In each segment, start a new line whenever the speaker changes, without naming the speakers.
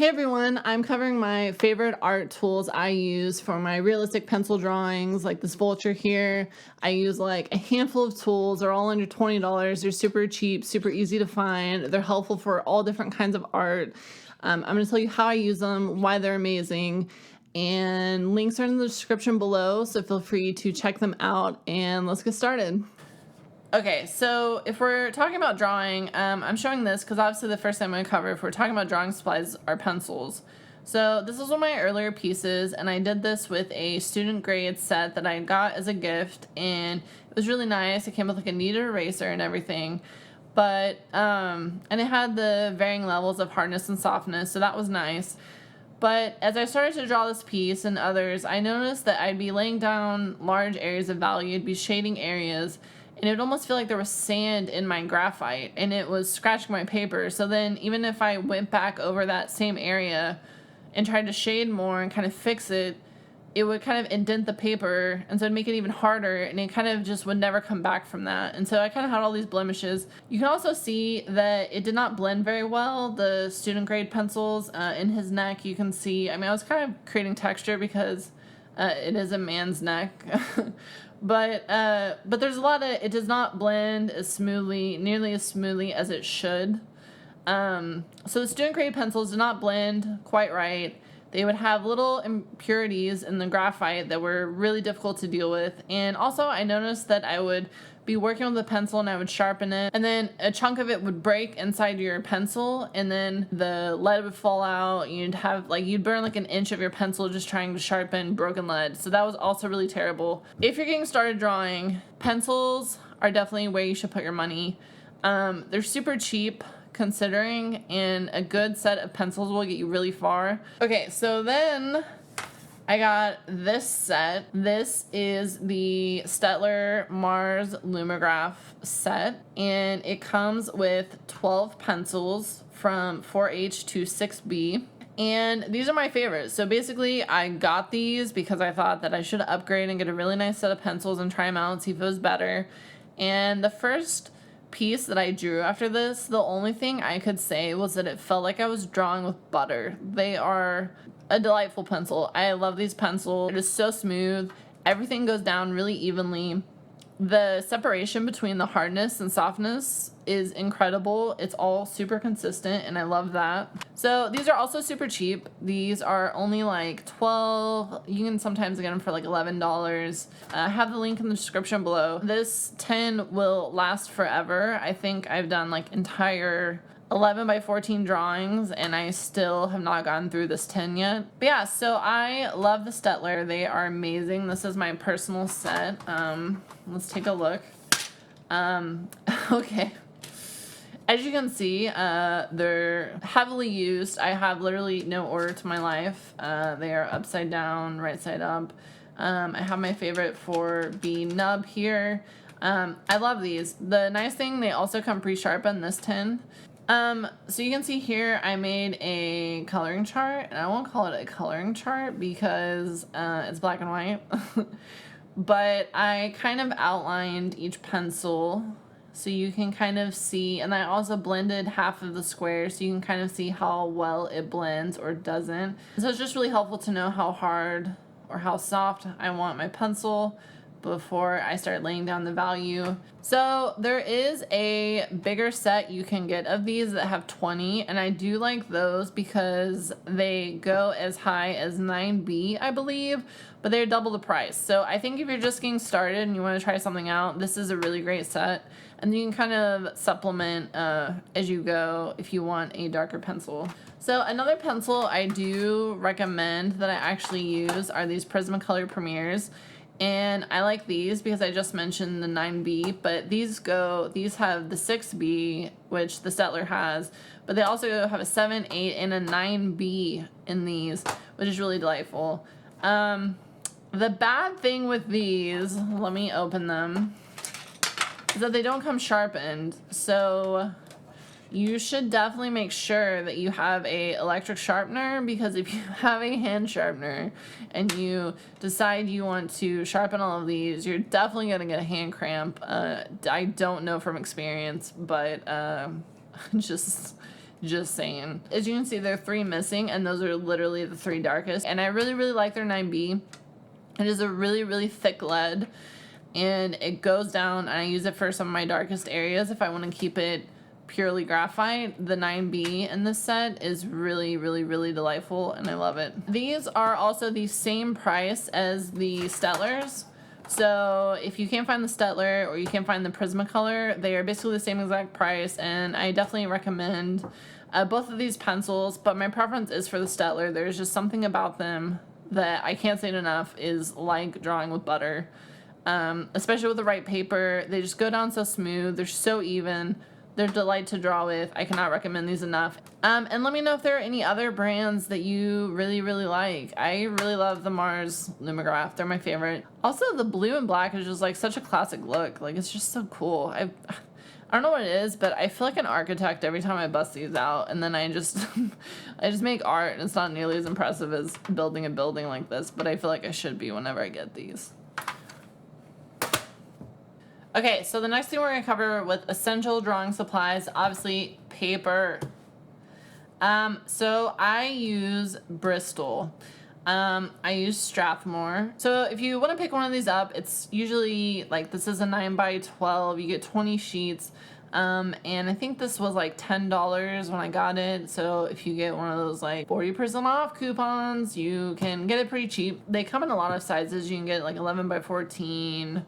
Hey everyone, I'm covering my favorite art tools I use for my realistic pencil drawings, like this vulture here. I use like a handful of tools. They're all under $20. They're super cheap, super easy to find. They're helpful for all different kinds of art. I'm going to tell you how I use them, why they're amazing, and links are in the description below, so feel free to check them out, and let's get started. Okay, so if we're talking about drawing, I'm showing this because obviously the first thing I'm going to cover if we're talking about drawing supplies are pencils. So this is one of my earlier pieces, and I did this with a student grade set that I got as a gift, and it was really nice. It came with like a kneaded eraser and everything, but and it had the varying levels of hardness and softness, so that was nice. But as I started to draw this piece and others, I noticed that I'd be laying down large areas of value, I'd be shading areas, and it would almost feel like there was sand in my graphite and it was scratching my paper. So then even if I went back over that same area and tried to shade more and kind of fix it, it would kind of indent the paper, and so it'd make it even harder, and it kind of just would never come back from that. And so I kind of had all these blemishes. You can also see that it did not blend very well, the student grade pencils. In his neck you can see, I mean, I was kind of creating texture because it is a man's neck. But there's a lot of, it does not blend as smoothly, nearly as smoothly as it should. So the student grade pencils did not blend quite right. They would have little impurities in the graphite that were really difficult to deal with. And also I noticed that I would be working with the pencil and I would sharpen it, and then a chunk of it would break inside your pencil, and then the lead would fall out. You'd have like, you'd burn like an inch of your pencil just trying to sharpen broken lead. So that was also really terrible. If you're getting started drawing, pencils are definitely where you should put your money. They're super cheap considering, and a good set of pencils will get you really far. Okay, so then I got this set. This is the Staedtler Mars Lumograph set, and it comes with 12 pencils from 4H to 6B. And these are my favorites. So basically I got these because I thought that I should upgrade and get a really nice set of pencils and try them out and see if it was better. And the first piece that I drew after this, the only thing I could say was that it felt like I was drawing with butter. They are a delightful pencil. I love these pencils. It is so smooth. Everything goes down really evenly. The separation between the hardness and softness is incredible. It's all super consistent, and I love that. So these are also super cheap. These are only like $12. You can sometimes get them for like $11. I have the link in the description below. This tin will last forever. I think I've done like entire 11 by 14 drawings, and I still have not gotten through this tin yet. But yeah, so I love the Staedtler. They are amazing. This is my personal set. Let's take a look. Okay. As you can see, they're heavily used. I have literally no order to my life. They are upside down, right side up. I have my favorite for B nub here. I love these. The nice thing, they also come pre-sharpened, this tin. So you can see here I made a coloring chart, and I won't call it a coloring chart because it's black and white. But I kind of outlined each pencil so you can kind of see, and I also blended half of the square so you can kind of see how well it blends or doesn't. So it's just really helpful to know how hard or how soft I want my pencil before I start laying down the value. So there is a bigger set you can get of these that have 20, and I do like those because they go as high as 9B, I believe, but they're double the price. So I think if you're just getting started and you want to try something out, this is a really great set, and you can kind of supplement as you go if you want a darker pencil. So another pencil I do recommend that I actually use are these Prismacolor Premiers. And I like these because I just mentioned the 9B, but these have the 6B, which the Staedtler has, but they also have a 7, 8, and a 9B in these, which is really delightful. The bad thing with these, let me open them, is that they don't come sharpened. So you should definitely make sure that you have a electric sharpener, because if you have a hand sharpener and you decide you want to sharpen all of these, you're definitely going to get a hand cramp. I don't know from experience, but just Just saying. As you can see, there are 3 missing, and those are literally the 3 darkest. And I really, really like their 9B. It is a really, really thick lead, and it goes down, and I use it for some of my darkest areas if I want to keep it purely graphite. The 9B in this set is really, really, really delightful, and I love it. These are also the same price as the Stellars. So if you can't find the Stetler or you can't find the Prismacolor, they are basically the same exact price, and I definitely recommend both of these pencils, but my preference is for the Stetler. There's just something about them that I can't say it enough is like drawing with butter. Especially with the right paper. They just go down so smooth. They're so even. They're a delight to draw with. I cannot recommend these enough. And let me know if there are any other brands that you really, really like. I really love the Mars Lumograph. They're my favorite. Also, the blue and black is just like such a classic look. Like, it's just so cool. I don't know what it is, but I feel like an architect every time I bust these out, and then I just I just make art, and it's not nearly as impressive as building a building like this, but I feel like I should be whenever I get these. Okay, so the next thing we're going to cover with essential drawing supplies, obviously paper. So I use Bristol. I use Strathmore. So if you want to pick one of these up, it's usually like, this is a 9x12. You get 20 sheets. And I think this was like $10 when I got it. So if you get one of those like 40% off coupons, you can get it pretty cheap. They come in a lot of sizes. You can get like 11x14.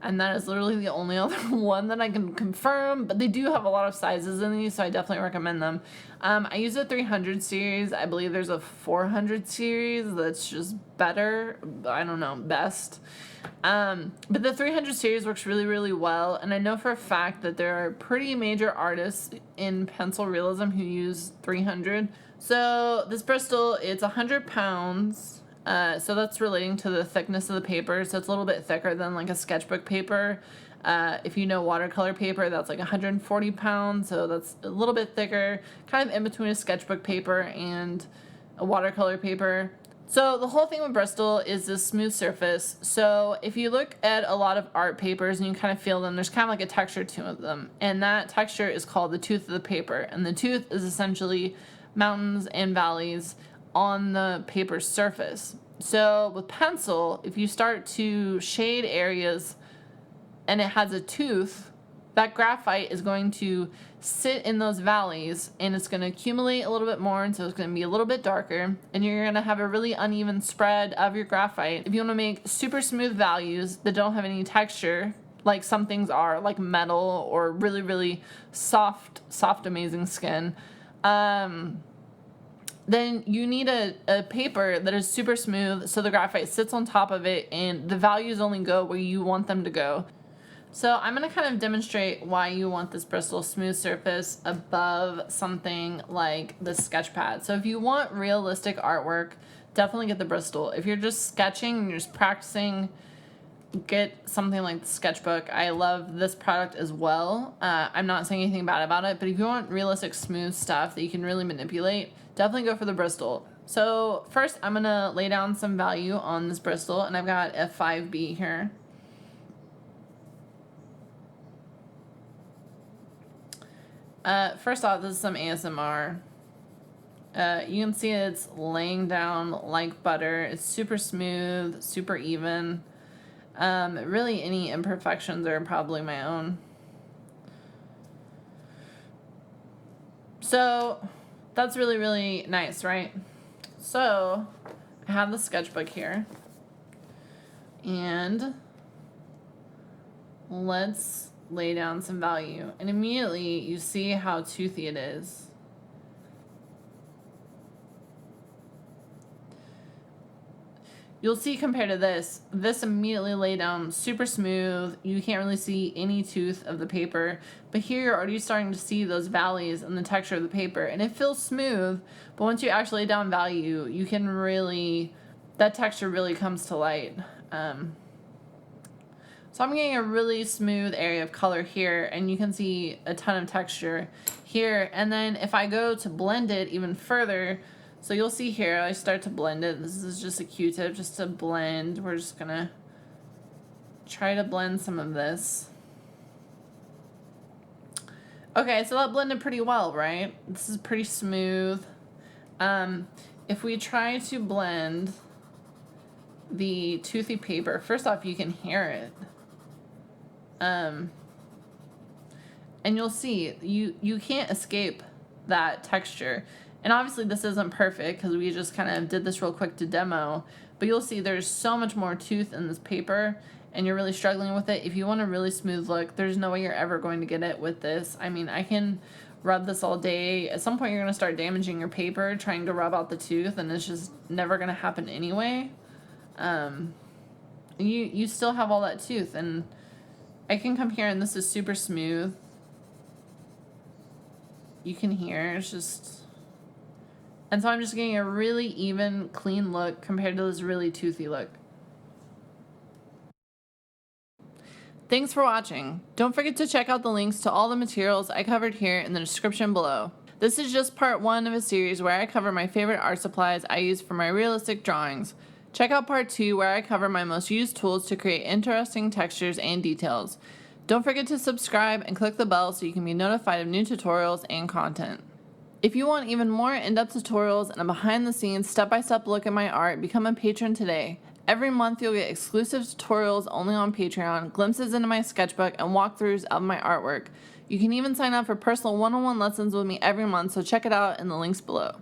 And that is literally the only other one that I can confirm, but they do have a lot of sizes in these, so I definitely recommend them. I use a 300 series. I believe there's a 400 series that's just better. I don't know, best. But the 300 series works really, really well, and I know for a fact that there are pretty major artists in pencil realism who use 300. So this Bristol, it's 100 pounds. So that's relating to the thickness of the paper. So it's a little bit thicker than like a sketchbook paper. If you know watercolor paper, that's like 140 pounds. So that's a little bit thicker, kind of in between a sketchbook paper and a watercolor paper. So the whole thing with Bristol is this smooth surface. So if you look at a lot of art papers and you kind of feel them, there's kind of like a texture to them. And that texture is called the tooth of the paper. And the tooth is essentially mountains and valleys on the paper's surface. So with pencil, if you start to shade areas and it has a tooth, that graphite is going to sit in those valleys, and it's going to accumulate a little bit more, and so it's going to be a little bit darker, and you're going to have a really uneven spread of your graphite. If you want to make super smooth values that don't have any texture, like some things are, like metal or really, really soft, amazing skin, then you need a paper that is super smooth so the graphite sits on top of it and the values only go where you want them to go. So I'm going to kind of demonstrate why you want this Bristol smooth surface above something like the sketch pad. So if you want realistic artwork, definitely get the Bristol. If you're just sketching and you're just practicing, get something like the sketchbook. I love this product as well. I'm not saying anything bad about it, but if you want realistic smooth stuff that you can really manipulate, definitely go for the Bristol. So first I'm gonna lay down some value on this Bristol, and I've got a 5B here. First off, this is some ASMR. You can see it's laying down like butter. It's super smooth, super even. Really any imperfections are probably my own. So that's really, really nice, right? So I have the sketchbook here, and let's lay down some value, and immediately you see how toothy it is. You'll see compared to this immediately lay down super smooth. You can't really see any tooth of the paper, but here you're already starting to see those valleys in the texture of the paper, and it feels smooth, but once you actually lay down value, you can really, that texture really comes to light. So I'm getting a really smooth area of color here, and you can see a ton of texture here, and then if I go to blend it even further, so you'll see here, I start to blend it. This is just a Q-tip just to blend. We're just gonna try to blend some of this. Okay, so that blended pretty well, right? This is pretty smooth. If we try to blend the toothy paper, first off, you can hear it. And you'll see, you can't escape that texture. And obviously this isn't perfect because we just kind of did this real quick to demo, but you'll see there's so much more tooth in this paper and you're really struggling with it. If you want a really smooth look, there's no way you're ever going to get it with this. I mean, I can rub this all day. At some point you're going to start damaging your paper trying to rub out the tooth, and it's just never going to happen anyway. You still have all that tooth, and I can come here and this is super smooth. You can hear it's just, and so I'm just getting a really even, clean look compared to this really toothy look. Thanks for watching. Don't forget to check out the links to all the materials I covered here in the description below. This is just part 1 of a series where I cover my favorite art supplies I use for my realistic drawings. Check out part 2 where I cover my most used tools to create interesting textures and details. Don't forget to subscribe and click the bell so you can be notified of new tutorials and content. If you want even more in-depth tutorials and a behind-the-scenes step-by-step look at my art, become a patron today. Every month you'll get exclusive tutorials only on Patreon, glimpses into my sketchbook, and walkthroughs of my artwork. You can even sign up for personal one-on-one lessons with me every month, so check it out in the links below.